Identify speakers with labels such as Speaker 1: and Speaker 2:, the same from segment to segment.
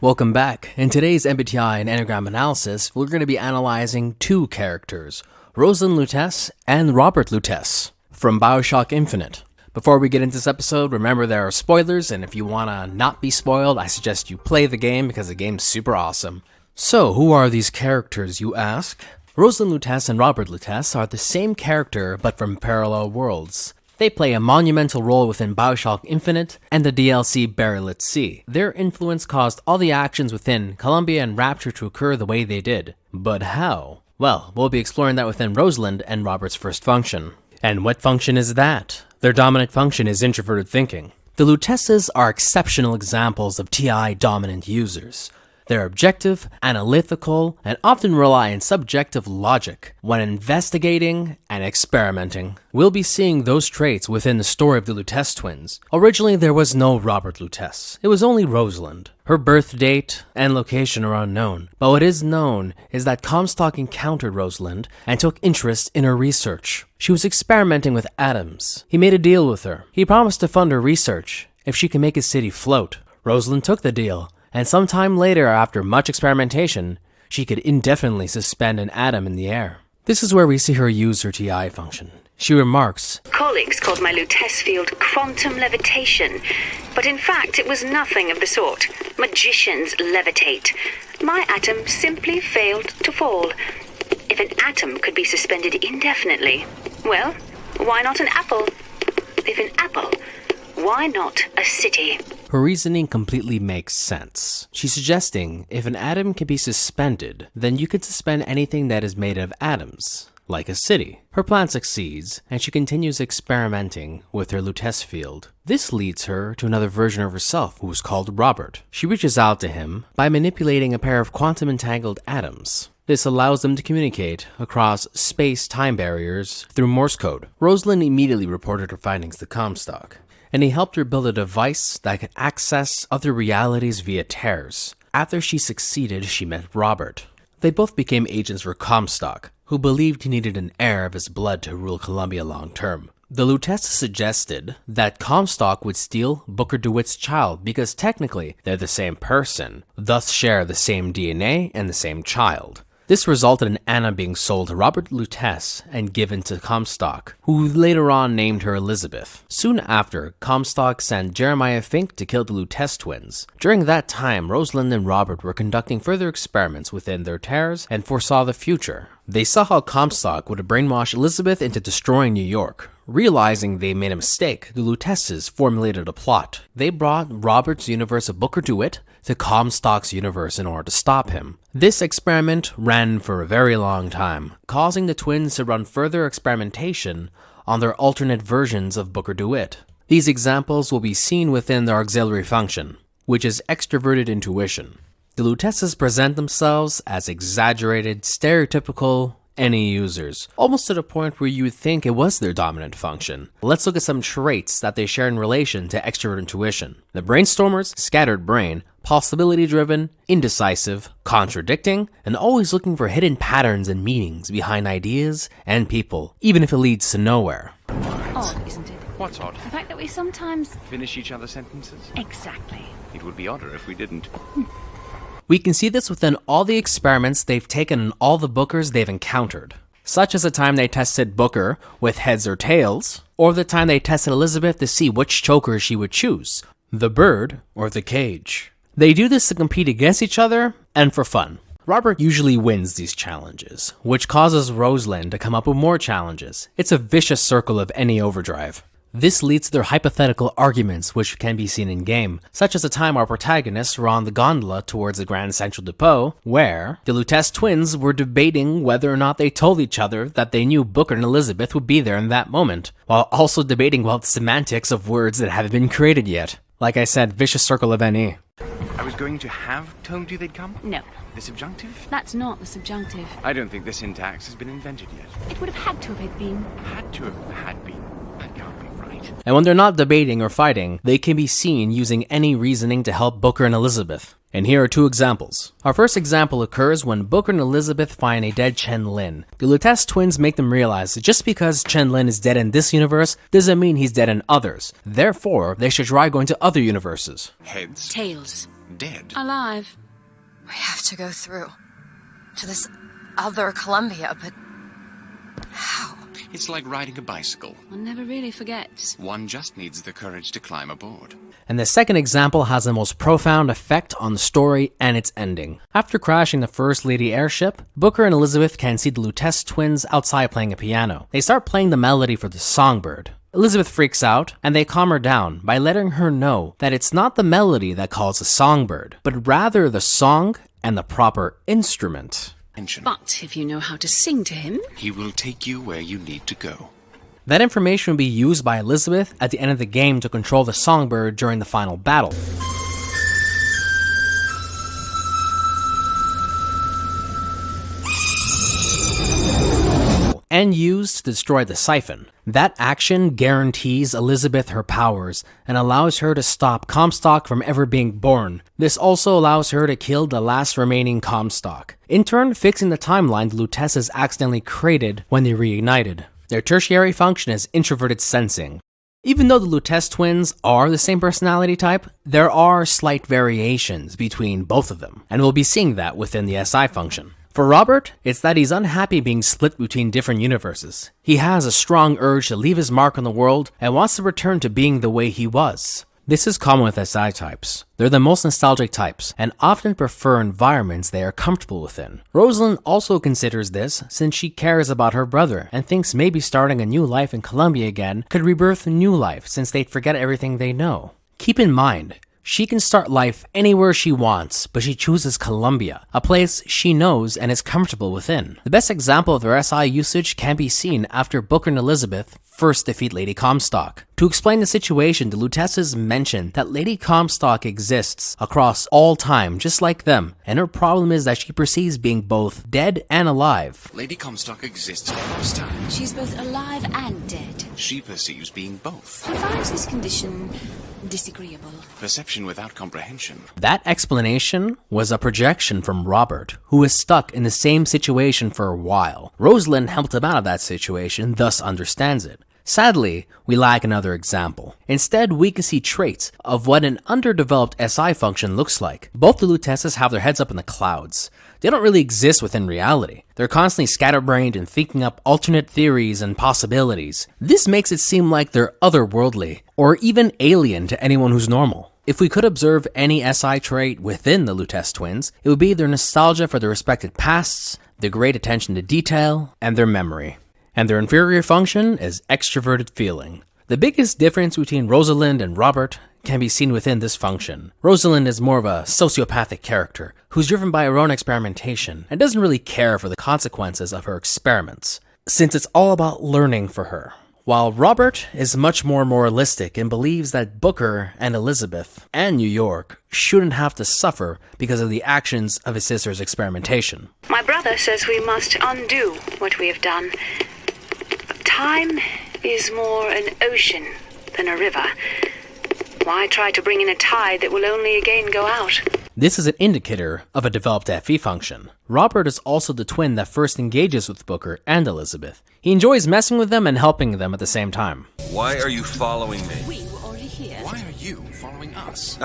Speaker 1: Welcome back. In today's MBTI and Enneagram analysis, we're going to be analyzing two characters, Rosalind Lutece and Robert Lutece, from BioShock Infinite. Before we get into this episode, remember there are spoilers, and if you want to not be spoiled, I suggest you play the game because the game's super awesome. So, who are these characters, you ask? Rosalind Lutece and Robert Lutece are the same character, but from parallel worlds. They play a monumental role within BioShock Infinite and the DLC Burial at Sea. Their influence caused all the actions within Columbia and Rapture to occur the way they did. But how? Well, we'll be exploring that within Rosalind and Robert's first function. And what function is that? Their dominant function is introverted thinking. The Luteces are exceptional examples of TI dominant users. They're objective, analytical, and often rely on subjective logic when investigating and experimenting. We'll be seeing those traits within the story of the Lutece twins. Originally, there was no Robert Lutece. It was only Rosalind. Her birth date and location are unknown, but what is known is that Comstock encountered Rosalind and took interest in her research. She was experimenting with atoms. He made a deal with her. He promised to fund her research if she could make his city float. Rosalind took the deal. And sometime later, after much experimentation, she could indefinitely suspend an atom in the air. This is where we see her use her TI function. She remarks,
Speaker 2: "Colleagues called my Lutece field quantum levitation, but in fact it was nothing of the sort. Magicians levitate. My atom simply failed to fall. If an atom could be suspended indefinitely, well, why not an apple? If an apple, why not a city?"
Speaker 1: Her reasoning completely makes sense. She's suggesting if an atom can be suspended, then you could suspend anything that is made of atoms, like a city. Her plan succeeds, and she continues experimenting with her Lutece field. This leads her to another version of herself, who is called Robert. She reaches out to him by manipulating a pair of quantum-entangled atoms. This allows them to communicate across space-time barriers through Morse code. Rosalind immediately reported her findings to Comstock, and he helped her build a device that could access other realities via tears. After she succeeded, she met Robert. They both became agents for Comstock, who believed he needed an heir of his blood to rule Columbia long term. The Luteces suggested that Comstock would steal Booker DeWitt's child because technically they're the same person, thus share the same DNA and the same child. This resulted in Anna being sold to Robert Lutece and given to Comstock, who later on named her Elizabeth. Soon after, Comstock sent Jeremiah Fink to kill the Lutece twins. During that time, Rosalind and Robert were conducting further experiments within their tears and foresaw the future. They saw how Comstock would brainwash Elizabeth into destroying New York. Realizing they made a mistake, the Luteces formulated a plot. They brought Robert's universe of Booker DeWitt to Comstock's universe in order to stop him. This experiment ran for a very long time, causing the twins to run further experimentation on their alternate versions of Booker DeWitt. These examples will be seen within their auxiliary function, which is extroverted intuition. The Luteces present themselves as exaggerated, stereotypical any users, almost to the point where you would think it was their dominant function. Let's look at some traits that they share in relation to extrovert intuition. The brainstormers, scattered brain, possibility-driven, indecisive, contradicting, and always looking for hidden patterns and meanings behind ideas and people, even if it leads to nowhere.
Speaker 3: Odd, isn't it?
Speaker 4: What's odd?
Speaker 3: The fact that we sometimes...
Speaker 4: Finish each other's sentences?
Speaker 3: Exactly.
Speaker 4: It would be odder if we didn't.
Speaker 1: We can see this within all the experiments they've taken and all the Bookers they've encountered, such as the time they tested Booker with heads or tails, or the time they tested Elizabeth to see which choker she would choose, the bird or the cage. They do this to compete against each other and for fun. Robert usually wins these challenges, which causes Rosalind to come up with more challenges. It's a vicious circle of any overdrive. This leads to their hypothetical arguments, which can be seen in-game, such as the time our protagonists were on the gondola towards the Grand Central Depot, where the Lutece twins were debating whether or not they told each other that they knew Booker and Elizabeth would be there in that moment, while also debating about the semantics of words that haven't been created yet. Like I said, vicious circle of NE.
Speaker 4: I was going to have told you they'd come?
Speaker 3: No,
Speaker 4: The subjunctive?
Speaker 3: that's not the subjunctive.
Speaker 4: I don't think the syntax has been invented yet.
Speaker 3: It would have had to have been.
Speaker 4: Had to have had been. That can't be right.
Speaker 1: And when they're not debating or fighting, they can be seen using any reasoning to help Booker and Elizabeth. And here are two examples. Our first example occurs when Booker and Elizabeth find a dead Chen Lin. The Lutece twins make them realize that just because Chen Lin is dead in this universe doesn't mean he's dead in others. Therefore, they should try going to other universes.
Speaker 4: Heads.
Speaker 3: Tails.
Speaker 4: Dead.
Speaker 3: Alive.
Speaker 5: We have to go through to this other Columbia, but how?
Speaker 4: It's like riding a bicycle.
Speaker 3: One never really forgets.
Speaker 4: One just needs the courage to climb aboard.
Speaker 1: And the second example has the most profound effect on the story and its ending. After crashing the First Lady airship, Booker and Elizabeth can see the Lutece twins outside playing a piano. They start playing the melody for the songbird. Elizabeth freaks out, and they calm her down by letting her know that it's not the melody that calls a songbird, but rather the song and the proper instrument.
Speaker 3: But if you know how to sing to him...
Speaker 4: He will take you where you need to go.
Speaker 1: That information will be used by Elizabeth at the end of the game to control the songbird during the final battle. And used to destroy the siphon. That action guarantees Elizabeth her powers and allows her to stop Comstock from ever being born. This also allows her to kill the last remaining Comstock, in turn fixing the timeline the Luteces accidentally created when they reignited. Their tertiary function is introverted sensing. Even though the Lutece twins are the same personality type, there are slight variations between both of them, and we'll be seeing that within the SI function. For Robert, it's that he's unhappy being split between different universes. He has a strong urge to leave his mark on the world and wants to return to being the way he was. This is common with SI types. They're the most nostalgic types and often prefer environments they are comfortable within. Rosalind also considers this since she cares about her brother and thinks maybe starting a new life in Columbia again could rebirth a new life since they'd forget everything they know. Keep in mind, she can start life anywhere she wants, but she chooses Columbia, a place she knows and is comfortable within. The best example of their SI usage can be seen after Booker and Elizabeth first defeat Lady Comstock. To explain the situation, the Luteces mention that Lady Comstock exists across all time, just like them, and her problem is that she perceives being both dead and alive.
Speaker 4: Lady Comstock exists across time.
Speaker 3: She's both alive and dead.
Speaker 4: She perceives being both.
Speaker 3: He finds this condition disagreeable.
Speaker 4: Perception without comprehension.
Speaker 1: That explanation was a projection from Robert, who was stuck in the same situation for a while. Rosalind helped him out of that situation, thus understands it. Sadly, we lack another example. Instead, we can see traits of what an underdeveloped SI function looks like. Both the Luteces have their heads up in the clouds. They don't really exist within reality. They're constantly scatterbrained and thinking up alternate theories and possibilities. This makes it seem like they're otherworldly, or even alien to anyone who's normal. If we could observe any SI trait within the Lutece twins, it would be their nostalgia for their respected pasts, their great attention to detail, and their memory. And their inferior function is extroverted feeling. The biggest difference between Rosalind and Robert can be seen within this function. Rosalind is more of a sociopathic character who's driven by her own experimentation and doesn't really care for the consequences of her experiments, since it's all about learning for her. While Robert is much more moralistic and believes that Booker and Elizabeth and New York shouldn't have to suffer because of the actions of his sister's experimentation.
Speaker 2: My brother says we must undo what we have done. Time is more an ocean than a river. Why try to bring in a tide that will only again go out?
Speaker 1: This is an indicator of a developed FE function. Robert is also the twin that first engages with Booker and Elizabeth. He enjoys messing with them and helping them at the same time.
Speaker 6: Why are you following me?
Speaker 3: We were already here.
Speaker 4: Why are you following us?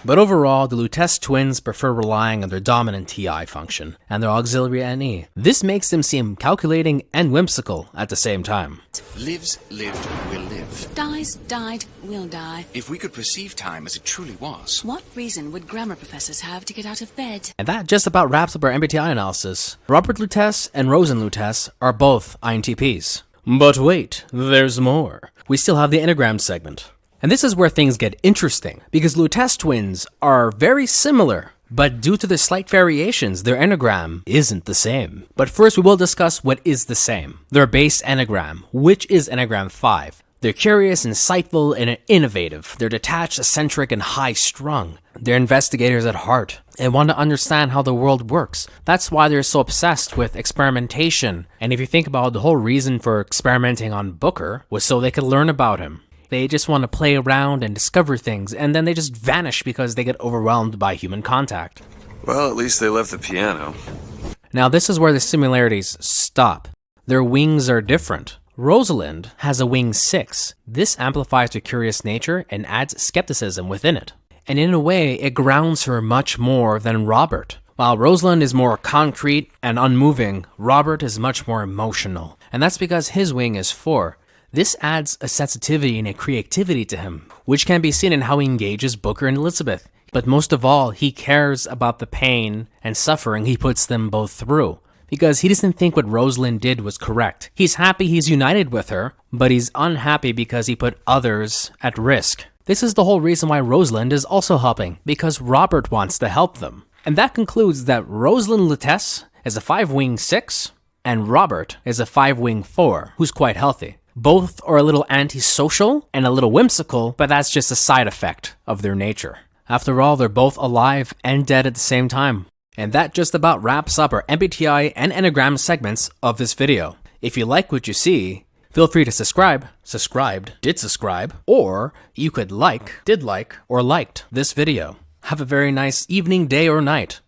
Speaker 1: But overall, the Lutece twins prefer relying on their dominant TI function and their auxiliary NE. This makes them seem calculating and whimsical at the same time.
Speaker 4: Lives, lived, will live.
Speaker 3: Dies, died, will die.
Speaker 4: If we could perceive time as it truly was.
Speaker 3: What reason would grammar professors have to get out of bed?
Speaker 1: And that just about wraps up our MBTI analysis. Robert Lutece and Rosalind Lutece are both INTPs. But wait, there's more. We still have the Enneagram segment. And this is where things get interesting, because Lutece twins are very similar, but due to the slight variations, their Enneagram isn't the same. But first we will discuss what is the same. Their base Enneagram, which is Enneagram 5. They're curious, insightful, and innovative. They're detached, eccentric, and high-strung. They're investigators at heart and want to understand how the world works. That's why they're so obsessed with experimentation. And if you think about the whole reason for experimenting on Booker was so they could learn about him. They just want to play around and discover things, and then they just vanish because they get overwhelmed by human contact.
Speaker 6: Well, at least they left the piano.
Speaker 1: Now this is where the similarities stop. Their wings are different. Rosalind has a wing 6. This amplifies her curious nature and adds skepticism within it. And in a way, it grounds her much more than Robert. While Rosalind is more concrete and unmoving, Robert is much more emotional. And that's because his wing is 4. This adds a sensitivity and a creativity to him, which can be seen in how he engages Booker and Elizabeth. But most of all, he cares about the pain and suffering he puts them both through. Because he doesn't think what Rosalind did was correct. He's happy he's united with her, but he's unhappy because he put others at risk. This is the whole reason why Rosalind is also helping, because Robert wants to help them. And that concludes that Rosalind Lutece is a 5-wing 6, and Robert is a 5-wing 4, who's quite healthy. Both are a little antisocial and a little whimsical, but that's just a side effect of their nature. After all, they're both alive and dead at the same time. And that just about wraps up our MBTI and Enneagram segments of this video. If you like what you see, feel free to subscribe, did subscribe, or you could did like, or liked this video. Have a very nice evening, day, or night.